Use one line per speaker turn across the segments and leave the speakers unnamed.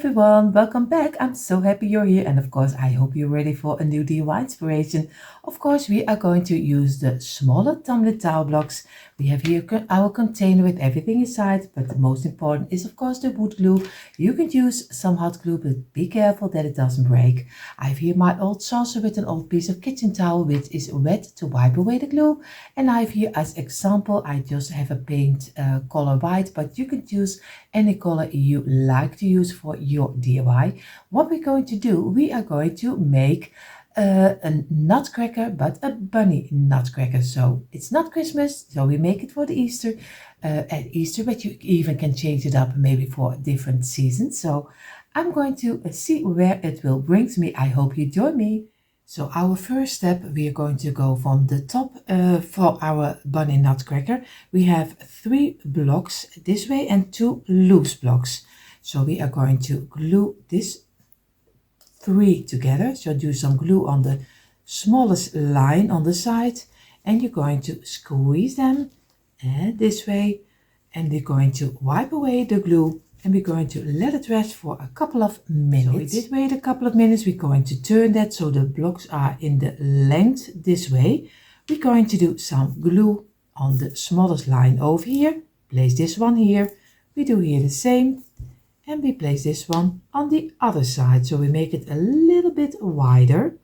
everyone, welcome back. I'm so happy you're here, and of course I hope you're ready for a new DIY inspiration. Of course we are going to use the smaller tumbler tile blocks. We have here our container with everything inside, but the most important is of course the wood glue. You can use some hot glue, but be careful that it doesn't break. I have here my old saucer with an old piece of kitchen towel which is wet to wipe away the glue, and I have here as example I just have a paint color white, but you can use any color you like to use for your DIY. What we're going to do, we are going to make a nutcracker, but a bunny nutcracker. So it's not Christmas, so we make it for the at Easter, but you even can change it up maybe for different seasons. So I'm going to see where it will bring me. I hope you join me. So our first step, we are going to go from the top for our bunny nutcracker. We have 3 blocks this way and 2 loose blocks. So we are going to glue this 3 together. So do some glue on the smallest line on the side, and you're going to squeeze them this way, and we're going to wipe away the glue, and we're going to let it rest for a couple of minutes. So we did wait a couple of minutes. We're going to turn that so the blocks are in the length this way. We're going to do some glue on the smallest line over here. Place this one here. We do here the same, and we place this one on the other side. So we make it a little bit wider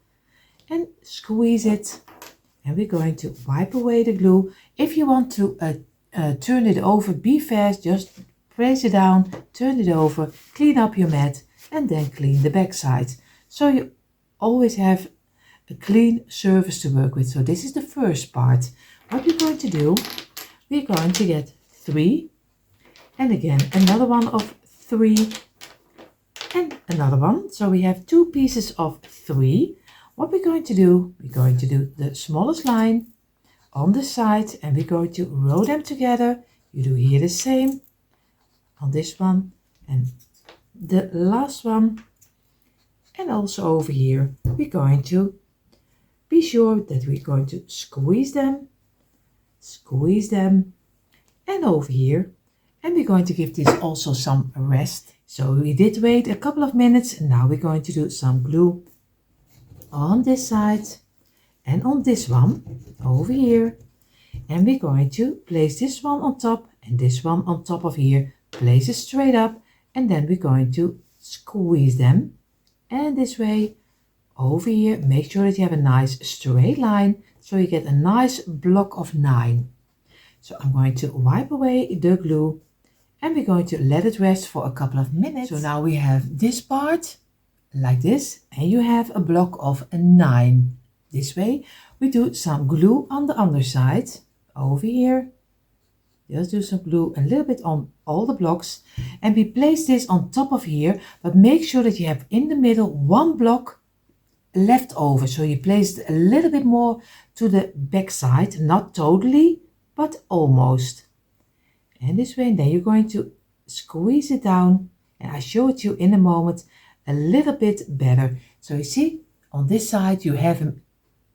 and squeeze it, and we're going to wipe away the glue. If you want to turn it over, be fast, just press it down, turn it over, clean up your mat, and then clean the back side. So you always have a clean surface to work with. So this is the first part. What we're going to do, we're going to get 3, and again another one of 3, and another one. So we have 2 pieces of 3. What we're going to do, we're going to do the smallest line on the side, and we're going to row them together. You do here the same on this one and the last one, and also over here we're going to be sure that we're going to squeeze them, and over here, and we're going to give this also some rest. So we did wait a couple of minutes, and now we're going to do some glue on this side and on this one over here, and we're going to place this one on top and this one on top of here. Place it straight up, and then we're going to squeeze them, and this way over here. Make sure that you have a nice straight line so you get a nice block of 9. So I'm going to wipe away the glue, and we're going to let it rest for a couple of minutes. So now we have this part like this, and you have a block of 9 this way. We do some glue on the underside over here. Just do some glue a little bit on all the blocks, and we place this on top of here, but make sure that you have in the middle 1 block left over. So you place it a little bit more to the back side, not totally, but almost. And this way, and then you're going to squeeze it down, and I show it to you in a moment a little bit better. So you see on this side you have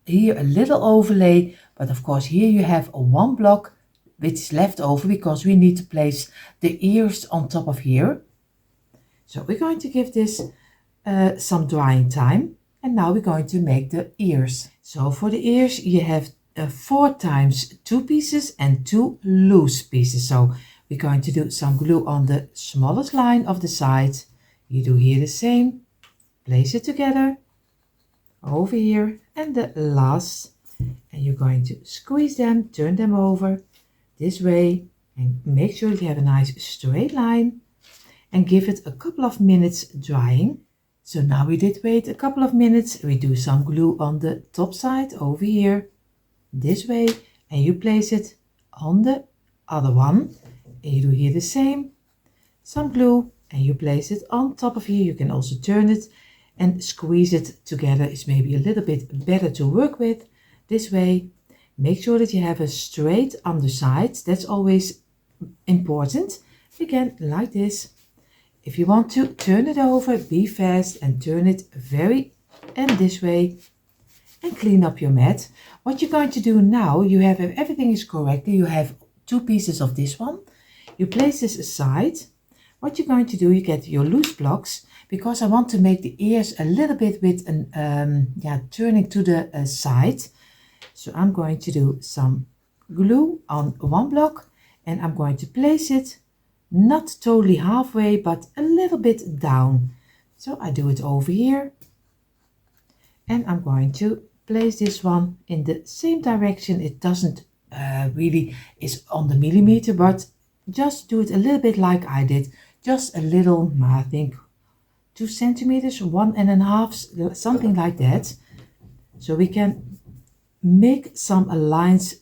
here a little overlay, but of course here you have a 1 block which is left over because we need to place the ears on top of here. So we're going to give this some drying time, and now we're going to make the ears. So for the ears you have 4 times 2 pieces and 2 loose pieces. So we're going to do some glue on the smallest line of the side. You do here the same, place it together over here, and the last, and you're going to squeeze them, turn them over this way, and make sure that you have a nice straight line, and give it a couple of minutes drying. So now we did wait a couple of minutes. We do some glue on the top side over here this way, and you place it on the other one, and you do here the same, some glue, and you place it on top of here. You can also turn it and squeeze it together. It's maybe a little bit better to work with this way. Make sure that you have a straight underside. That's always important. Again, like this. If you want to turn it over, be fast and turn it and this way, and clean up your mat. What you're going to do now, you have, if everything is correct, you have 2 pieces of this one. You place this aside. what you're going to do, you get your loose blocks, because I want to make the ears a little bit with an turning to the side. So I'm going to do some glue on one block, and I'm going to place it not totally halfway, but a little bit down. So I do it over here, and I'm going to place this one in the same direction. It doesn't really is on the millimeter, but just do it a little bit like I did, just a little, I think 2 centimeters, 1.5, something like that. So we can make some lines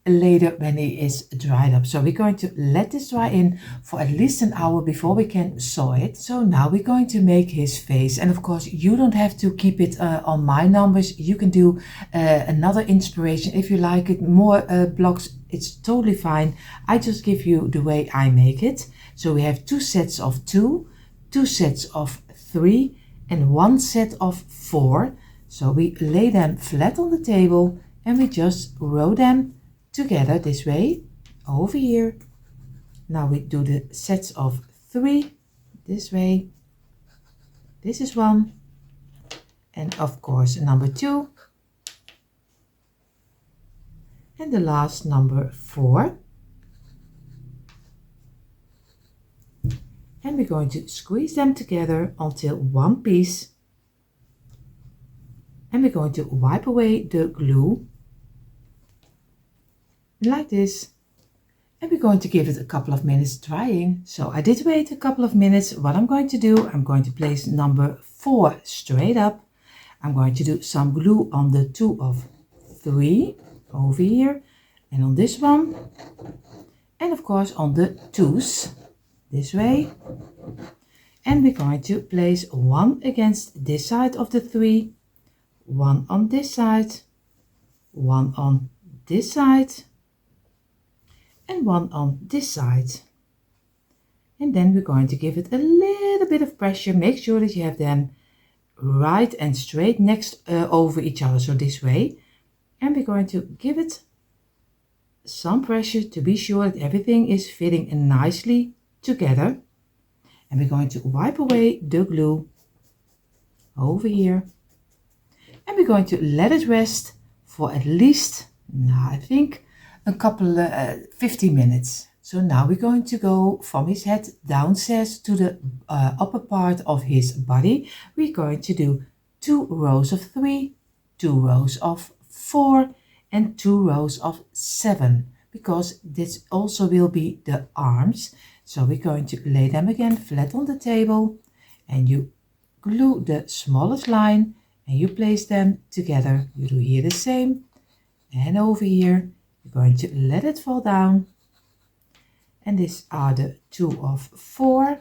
later when it is dried up. So we're going to let this dry in for at least an hour before we can sew it. So now we're going to make his face, and of course you don't have to keep it on my numbers. You can do another inspiration if you like it, more blocks, it's totally fine. I just give you the way I make it. So we have 2 sets of 2, 2 sets of 3, and 1 set of 4. So we lay them flat on the table and we just row them together this way over here. Now we do the sets of 3 this way. This is 1, and of course number 2, and the last number 4. And we're going to squeeze them together until one piece, and we're going to wipe away the glue like this, and we're going to give it a couple of minutes drying. So I did wait a couple of minutes. What I'm going to do, I'm going to place number 4 straight up. I'm going to do some glue on the 2 of 3 over here, and on this one, and of course on the 2s this way. And we're going to place 1 against this side of the 3, 1 on this side, 1 on this side, and 1 on this side. And then we're going to give it a little bit of pressure. Make sure that you have them right and straight next over each other, so this way. And we're going to give it some pressure to be sure that everything is fitting nicely together. And we're going to wipe away the glue over here, and we're going to let it rest for at least, I think, a couple 15 minutes. So now we're going to go from his head downstairs to the upper part of his body. We're going to do 2 rows of 3, 2 rows of 4, and 2 rows of 7, because this also will be the arms. So we're going to lay them again flat on the table, and you glue the smallest line and you place them together. You do here the same, and over here you're going to let it fall down. And these are the 2 of 4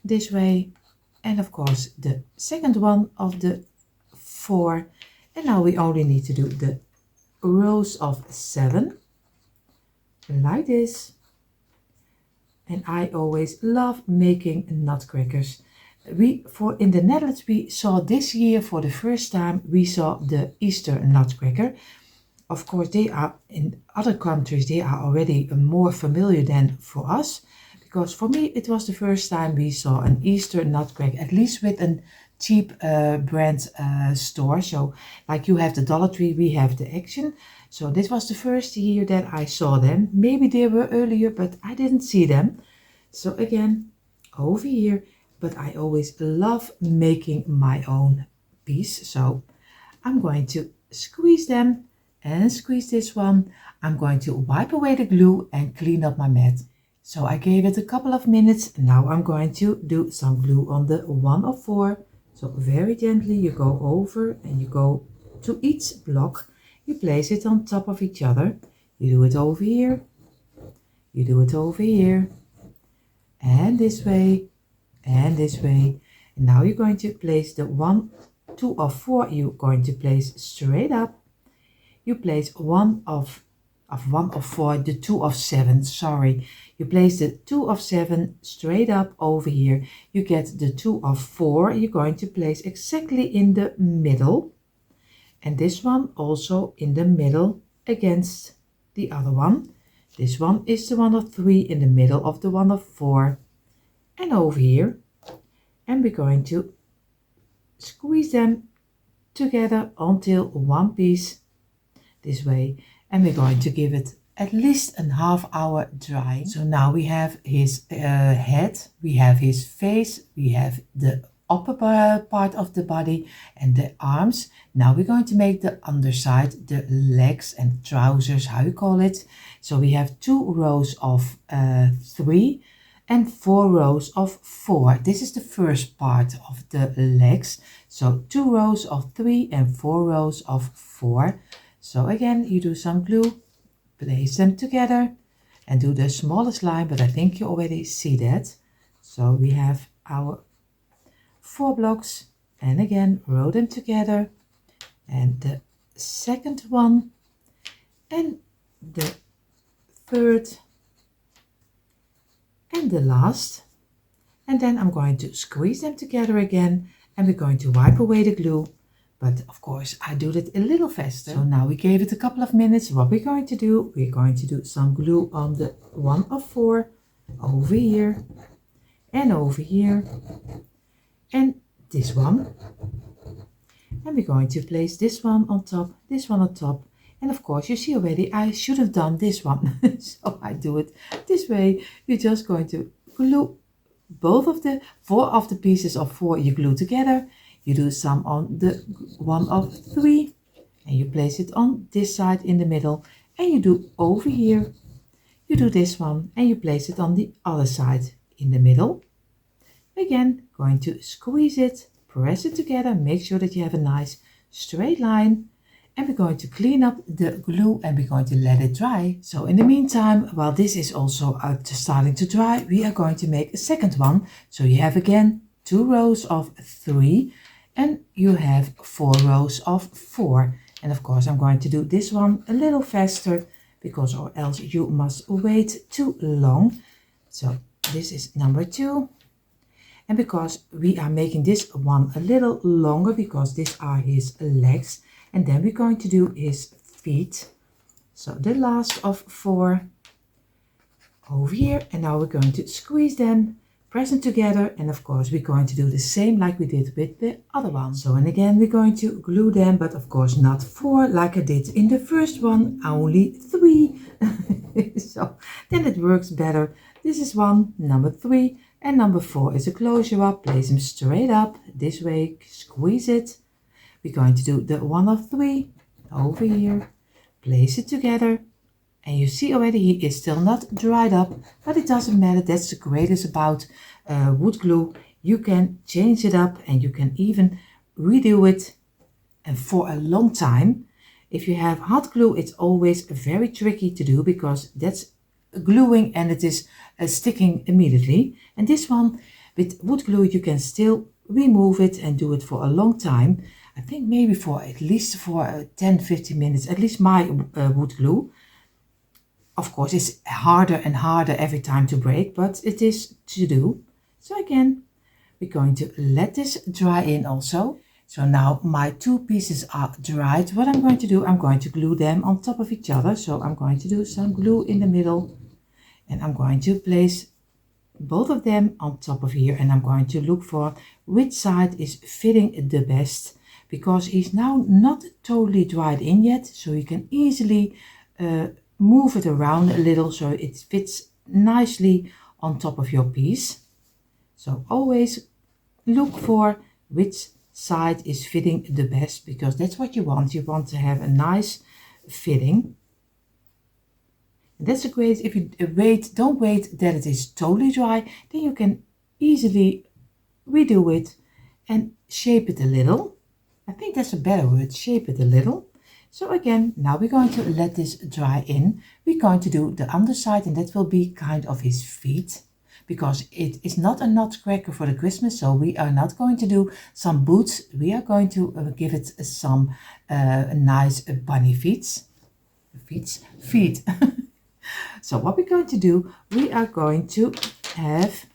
this way, and of course the second one of the 4. And now we only need to do the rows of 7 like this. And I always love making nutcrackers. In the Netherlands, we saw this year for the first time, we saw the Easter nutcracker. Of course, they are in other countries, they are already more familiar than for us. Because for me, it was the first time we saw an Easter nutcracker, at least with a cheap brand store. So like you have the Dollar Tree, we have the Action. So this was the first year that I saw them. Maybe they were earlier, but I didn't see them. So again, over here, but I always love making my own piece. So I'm going to squeeze them and squeeze this one. I'm going to wipe away the glue and clean up my mat. So I gave it a couple of minutes. Now I'm going to do some glue on the 1 of 4. So very gently you go over and you go to each block. You place it on top of each other. You do it over here. You do it over here. And this way. And this way. And now you're going to place the 1, 2 of 4. You're going to place straight up. You place 1 of 4, the 2 of 7, sorry. You place the 2 of 7 straight up over here. You get the 2 of 4. You're going to place exactly in the middle. And this one also in the middle against the other one. This one is the 1 of 3 in the middle of the 1 of 4. and over here, and we're going to squeeze them together until one piece this way, and we're going to give it at least a half hour drying. So now we have his head, we have his face, we have the upper part of the body and the arms. Now we're going to make the underside, the legs and trousers, how you call it. So we have 2 rows of 3 and 4 rows of 4. This is the first part of the legs. So 2 rows of 3 and 4 rows of 4. So again, you do some glue, place them together and do the smallest line, but I think you already see that. So we have our 4 blocks, and again row them together, and the second one and the third and the last, and then I'm going to squeeze them together again, and we're going to wipe away the glue. But of course I do it a little faster. So now we gave it a couple of minutes. What we're going to do, we're going to do some glue on the 1 of 4 over here and over here and this one, and we're going to place this one on top, this one on top, and of course you see already I should have done this one. So I do it this way. You're just going to glue both of the 4 of the pieces of 4 you glue together. You do some on the 1 of 3 and you place it on this side in the middle, and you do over here, you do this one and you place it on the other side in the middle. Again, going to squeeze it, press it together, make sure that you have a nice straight line, and we're going to clean up the glue and we're going to let it dry. So in the meantime, while this is also starting to dry, we are going to make a second one. So you have again 2 rows of 3 and you have 4 rows of 4. And of course I'm going to do this one a little faster because or else you must wait too long. So this is number 2. And because we are making this one a little longer because these are his legs, and then we're going to do his feet. So the last of 4 over here, and now we're going to squeeze them, press them together, and of course we're going to do the same like we did with the other one. So and again we're going to glue them, but of course not 4 like I did in the first one, only 3. So then it works better. This is one, number 3. And number 4 is a closure up. Place them straight up this way, squeeze it. We're going to do the 1 of 3 over here, place it together, and you see already he is still not dried up, but it doesn't matter. That's the greatest about wood glue. You can change it up and you can even redo it and for a long time. If you have hot glue, it's always very tricky to do because that's gluing and it is sticking immediately. And this one with wood glue you can still remove it and do it for a long time. I think maybe for at least for 10-15 minutes, at least my wood glue. Of course it's harder and harder every time to break, but it is to do. So again we're going to let this dry in also. So now my 2 pieces are dried. What I'm going to do, I'm going to glue them on top of each other. So I'm going to do some glue in the middle and I'm going to place both of them on top of here, and I'm going to look for which side is fitting the best because he's now not totally dried in yet, so you can easily move it around a little so it fits nicely on top of your piece. So always look for which side is fitting the best because that's what you want. You want to have a nice fitting. And that's a great, if you don't wait that it is totally dry, then you can easily redo it and shape it a little. I think that's a better word, shape it a little. So again, now we're going to let this dry in. We're going to do the underside, and that will be kind of his feet because it is not a nutcracker for the Christmas. So we are not going to do some boots. We are going to give it some nice bunny feet. So what we're going to do, we are going to have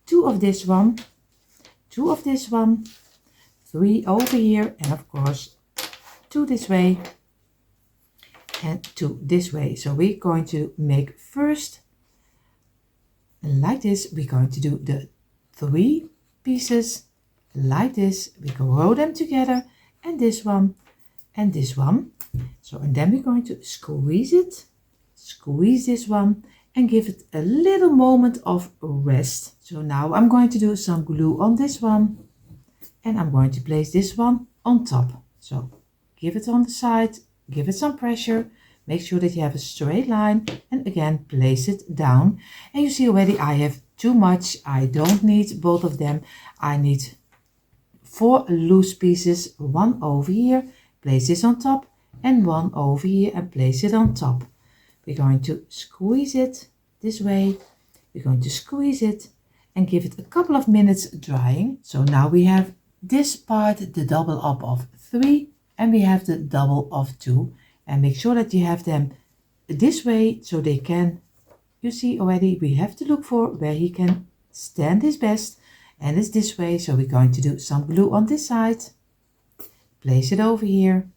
2 of this one, 2 of this one, 3 over here, and of course 2 this way and 2 this way. So we're going to make first And like this, we're going to do the 3 pieces. Like this, we can roll them together, and this one, and this one. So, and then we're going to squeeze it, squeeze this one, and give it a little moment of rest. So now I'm going to do some glue on this one, and I'm going to place this one on top. So give it on the side, give it some pressure, make sure that you have a straight line, and again place it down. And you see already I have too much. I don't need both of them. I need 4 loose pieces, 1 over here, place this on top, and 1 over here and place it on top. We're going to squeeze it this way. We're going to squeeze it and give it a couple of minutes drying. So now we have this part, the double up of 3, and we have the double of 2. And make sure that you have them this way so they can, you see already, we have to look for where he can stand his best. And it's this way. So we're going to do some glue on this side. Place it over here.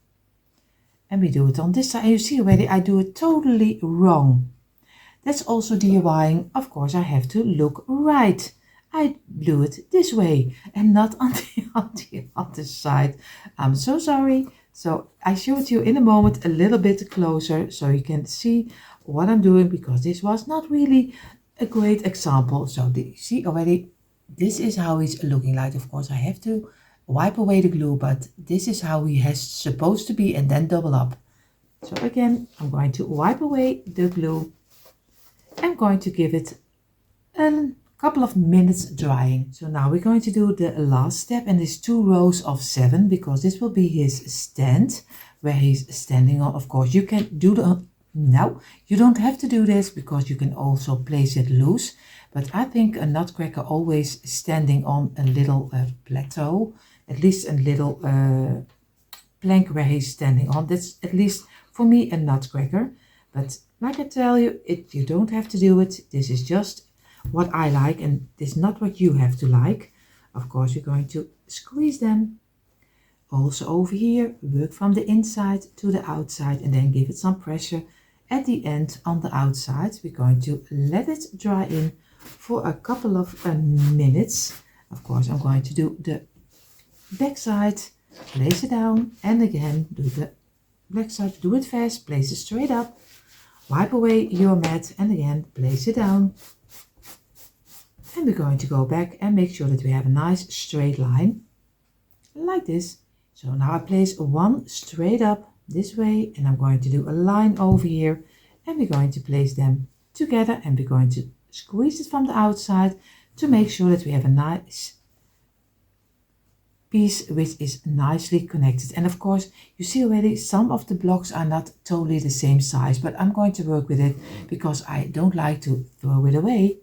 And we do it on this side. And you see already I do it totally wrong. That's also DIYing. Of course, I have to look right. I do it this way and not on the other side. I'm so sorry. So I showed you in a moment a little bit closer so you can see what I'm doing, because this was not really a great example. So you see already, this is how he's looking like. Of course, I have to wipe away the glue, but this is how he has supposed to be, and then double up. So again, I'm going to wipe away the glue. I'm going to give it a couple of minutes drying. So now we're going to do the last step, and it's 2 rows of 7, because this will be his stand where he's standing on. Of course, you can do the, now you don't have to do this because you can also place it loose. But I think a nutcracker always standing on a little plateau, at least a little plank where he's standing on. That's at least for me a nutcracker. But like I tell you, you don't have to do it. This is just what I like, and this is not what you have to like. Of course, we're going to squeeze them. Also over here, work from the inside to the outside, and then give it some pressure at the end on the outside. We're going to let it dry in for a couple of minutes. Of course, I'm going to do the back side, place it down, and again do the back side. Do it fast, place it straight up, wipe away your mat, and again place it down. And we're going to go back and make sure that we have a nice straight line like this. So now I place 1 straight up this way, and I'm going to do a line over here, and we're going to place them together, and we're going to squeeze it from the outside to make sure that we have a nice piece which is nicely connected. And of course, you see already some of the blocks are not totally the same size, but I'm going to work with it because I don't like to throw it away.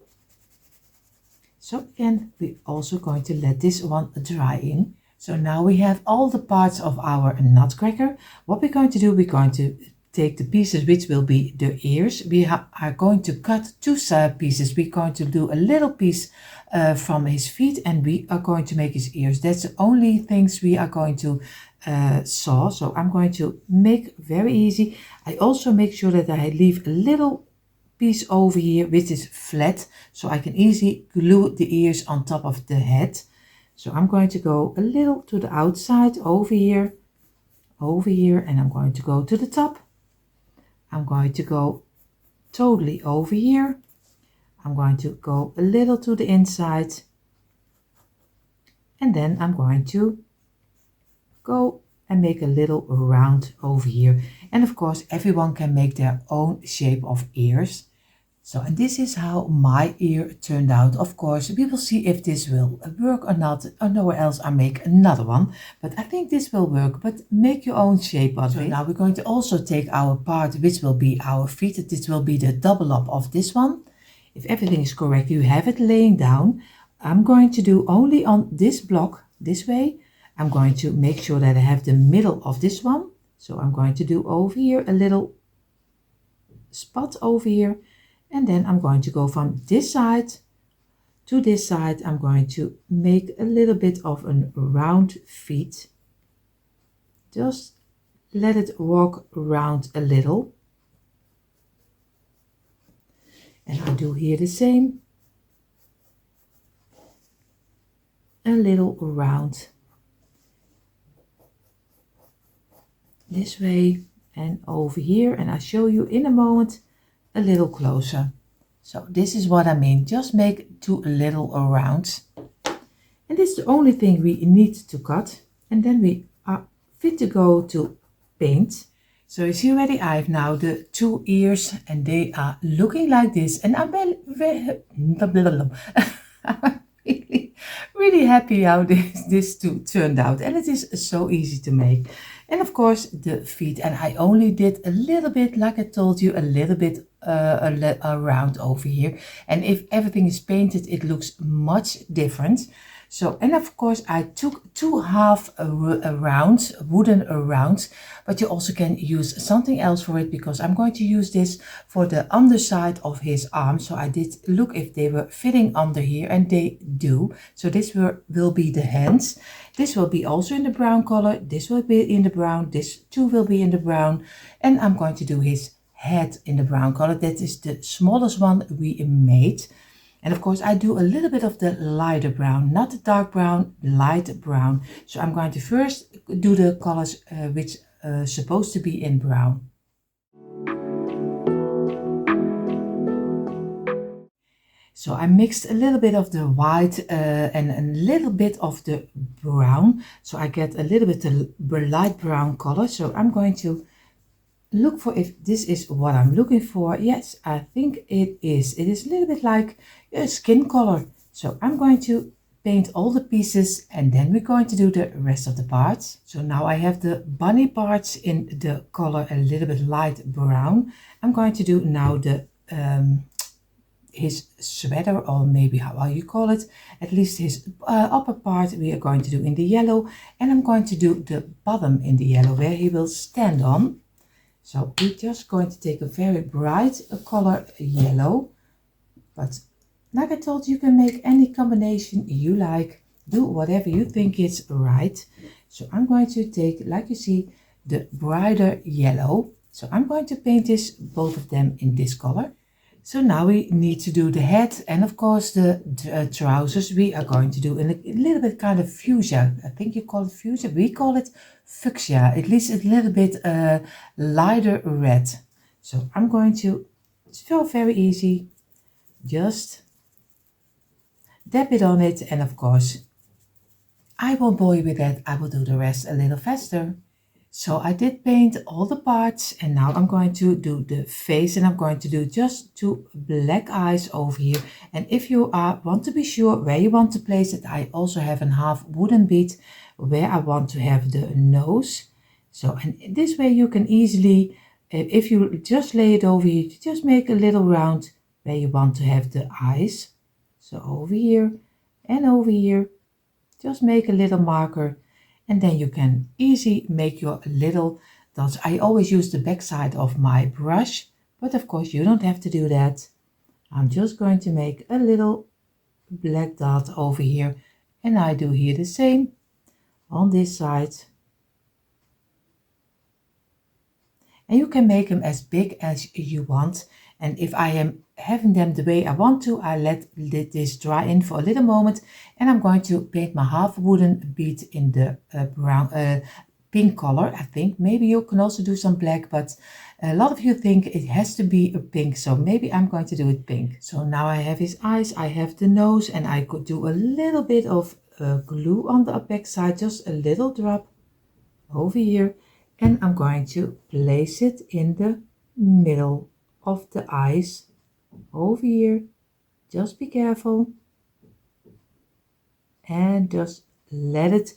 So again, we're also going to let this one dry in. So now we have all the parts of our nutcracker. What we're going to do, we're going to take the pieces which will be the ears. We are going to cut 2 pieces. We're going to do a little piece from his feet, and we are going to make his ears. That's the only things we are going to saw. So I'm going to make very easy. I also make sure that I leave a little piece over here which is flat, so I can easily glue the ears on top of the head. So I'm going to go a little to the outside over here, and I'm going to go to the top. I'm going to go totally over here. I'm going to go a little to the inside, and then I'm going to go and make a little round over here. And of course, everyone can make their own shape of ears. So, and this is how my ear turned out. Of course, we will see if this will work or not, or nowhere else I make another one. But I think this will work, but make your own shape of it. So now we're going to also take our part, which will be our feet. This will be the double up of this one. If everything is correct, you have it laying down. I'm going to do only on this block, this way. I'm going to make sure that I have the middle of this one. So I'm going to do over here a little spot over here. And then I'm going to go from this side to this side. I'm going to make a little bit of a round feet. Just let it walk around a little. And I do here the same. a little round this way and over here, and I'll show you in a moment a little closer. So this is what I mean, just make 2 little rounds. And this is the only thing we need to cut, and then we are fit to go to paint. So you see already I have now the 2 ears and they are looking like this, and I'm really happy how this two turned out, and it is so easy to make. And of course the feet, and I only did a little bit, like I told you, a little bit around over here, and if everything is painted it looks much different. So, and of course I took 2 half rounds, wooden rounds, but you also can use something else for it, because I'm going to use this for the underside of his arm. So I did look if they were fitting under here, and they do. So this will be the hands. This will be also in the brown color. This will be in the brown. This too will be in the brown. And I'm going to do his head in the brown color. That is the smallest one we made. And of course I do a little bit of the lighter brown, not the dark brown, light brown. So I'm going to first do the colors which are supposed to be in brown. So I mixed a little bit of the white and a little bit of the brown. So I get a little bit the light brown color. So I'm going to look for if this is what I'm looking for. Yes, I think it is. It is a little bit like a skin color. So I'm going to paint all the pieces, and then we're going to do the rest of the parts. So now I have the bunny parts in the color a little bit light brown. I'm going to do now the his sweater, or maybe how you call it, at least his upper part we are going to do in the yellow, and I'm going to do the bottom in the yellow where he will stand on. So we're just going to take a very bright color yellow, but like I told you, you can make any combination you like, do whatever you think is right. So I'm going to take, like you see, the brighter yellow. So I'm going to paint this, both of them in this color. So now we need to do the head, and of course the trousers we are going to do in a little bit kind of fuchsia. I think you call it fuchsia. We call it fuchsia. At least a little bit lighter red. So I'm going to, it's very easy. Just dab it on it, and of course I won't bore you with that. I will do the rest a little faster. So I did paint all the parts, and now I'm going to do the face, and I'm going to do just 2 black eyes over here. And if you want to be sure where you want to place it, I also have a half wooden bead where I want to have the nose. So, and this way you can easily, if you just lay it over here, just make a little round where you want to have the eyes. So over here and over here, just make a little marker. And then you can easily make your little dots. I always use the back side of my brush, but of course you don't have to do that. I'm just going to make a little black dot over here, and I do here the same on this side. And you can make them as big as you want. And if I am having them the way I want to, I let this dry in for a little moment, and I'm going to paint my half wooden bead in the brown pink color. I think maybe you can also do some black, but a lot of you think it has to be a pink, so maybe I'm going to do it pink. So now I have his eyes, I have the nose, and I could do a little bit of glue on the back side, just a little drop over here, and I'm going to place it in the middle of the eyes over here. Just be careful and just let it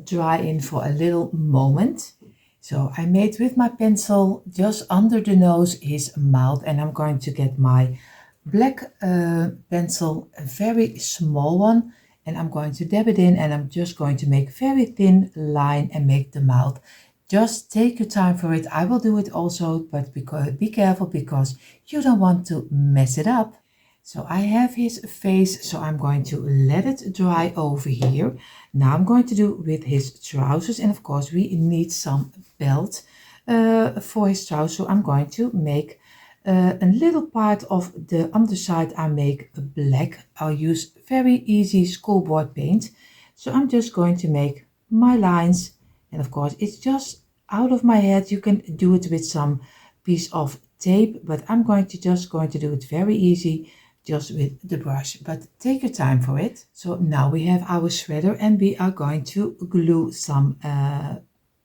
dry in for a little moment. So I made with my pencil just under the nose his mouth, and I'm going to get my black pencil, a very small one, and I'm going to dab it in, and I'm just going to make very thin line and make the mouth. Just take your time for it. I will do it also, but be careful because you don't want to mess it up. So I have his face, so I'm going to let it dry over here. Now I'm going to do with his trousers, and of course we need some belt for his trousers. So I'm going to make a little part of the underside. I make black. I'll use very easy schoolboard paint. So I'm just going to make my lines, and of course it's just out of my head. You can do it with some piece of tape, but I'm just going to do it very easy just with the brush, but take your time for it. So now we have our shredder and we are going to glue some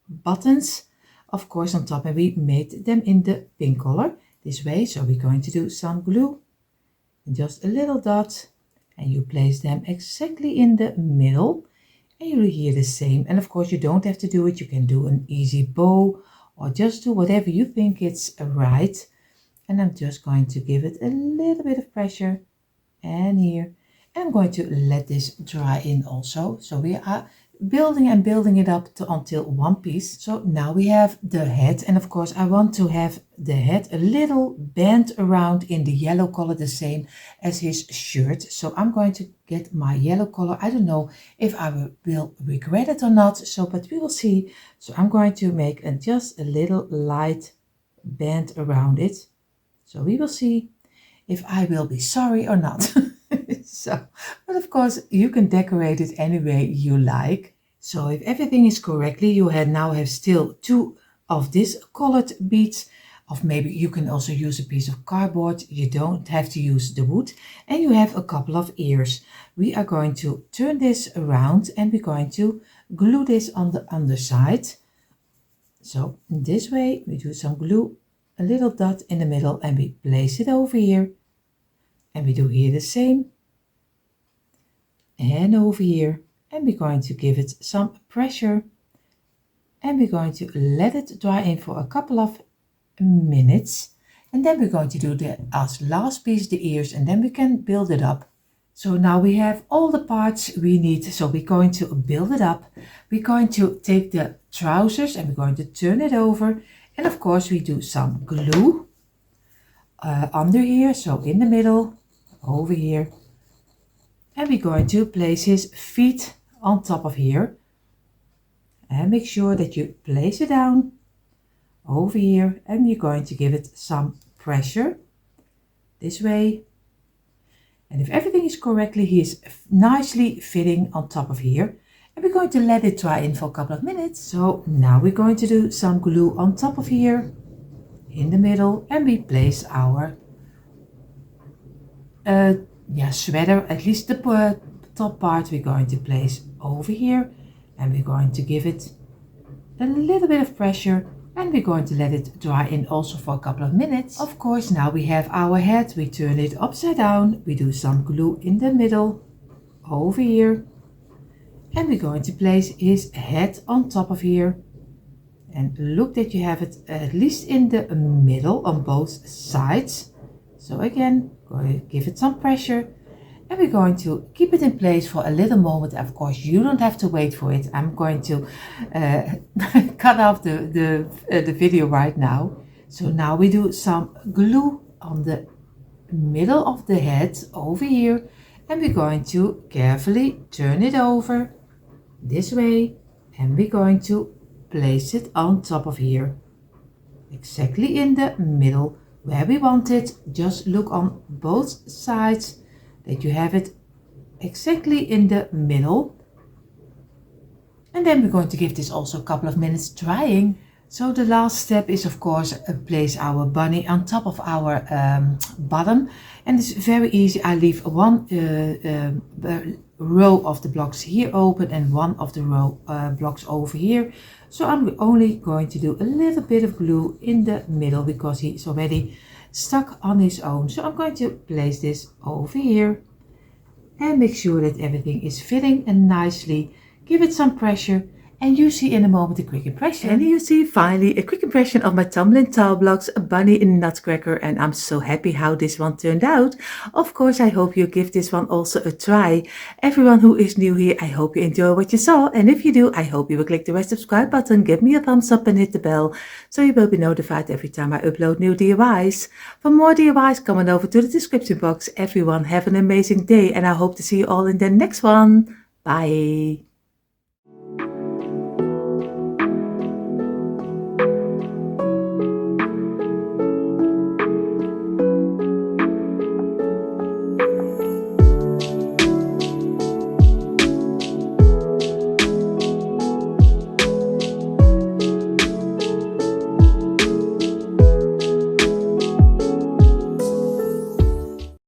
buttons, of course, on top, and we made them in the pink color this way. So we're going to do some glue and just a little dot, and you place them exactly in the middle, and you do here the same. And of course you don't have to do it, you can do an easy bow or just do whatever you think it's right. And I'm just going to give it a little bit of pressure, and here, and I'm going to let this dry in also. So we are building and building it up until one piece. So now we have the head, and of course I want to have the head a little bent around in the yellow color, the same as his shirt. So I'm going to get my yellow color. I don't know if I will regret it or not, so but we will see. So I'm going to make just a little light bend around it. So we will see if I will be sorry or not. So, but of course you can decorate it any way you like. So if everything is correctly, you now have still 2 of this colored beads. Of maybe you can also use a piece of cardboard. You don't have to use the wood. And you have a couple of ears. We are going to turn this around and we're going to glue this on the underside. So this way we do some glue, a little dot in the middle, and we place it over here. And we do here the same. And over here. And we're going to give it some pressure. And we're going to let it dry in for a couple of minutes. And then we're going to do the last piece, the ears, and then we can build it up. So now we have all the parts we need. So we're going to build it up. We're going to take the trousers and we're going to turn it over. And of course we do some glue under here. So in the middle, over here. And we're going to place his feet on top of here. And make sure that you place it down over here. And you're going to give it some pressure this way. And if everything is correctly, he is nicely fitting on top of here. And we're going to let it dry in for a couple of minutes. So now we're going to do some glue on top of here in the middle. And we place our sweater, at least the top part, we're going to place over here. And we're going to give it a little bit of pressure. And we're going to let it dry in also for a couple of minutes. Of course, now we have our head. We turn it upside down. We do some glue in the middle over here. And we're going to place his head on top of here. And look that you have it at least in the middle on both sides. So again, going to give it some pressure. And we're going to keep it in place for a little moment. Of course, you don't have to wait for it. I'm going to cut off the video right now. So now we do some glue on the middle of the head over here. And we're going to carefully turn it over this way. And we're going to place it on top of here. Exactly in the middle where we want it. Just look on both sides that you have it exactly in the middle. And then we're going to give this also a couple of minutes drying. So the last step is of course place our bunny on top of our bottom, and it's very easy. I leave one row of the blocks here open and one of the row blocks over here. So I'm only going to do a little bit of glue in the middle because he's already stuck on his own. So I'm going to place this over here and make sure that everything is fitting and nicely. Give it some pressure. And you see in a moment a quick impression. And you see finally a quick impression of my tumbling tile blocks, a bunny in nutcracker, and I'm so happy how this one turned out. Of course, I hope you give this one also a try. Everyone who is new here, I hope you enjoy what you saw. And if you do, I hope you will click the red subscribe button, give me a thumbs up and hit the bell, so you will be notified every time I upload new DIYs. For more DIYs, come on over to the description box. Everyone have an amazing day and I hope to see you all in the next one. Bye.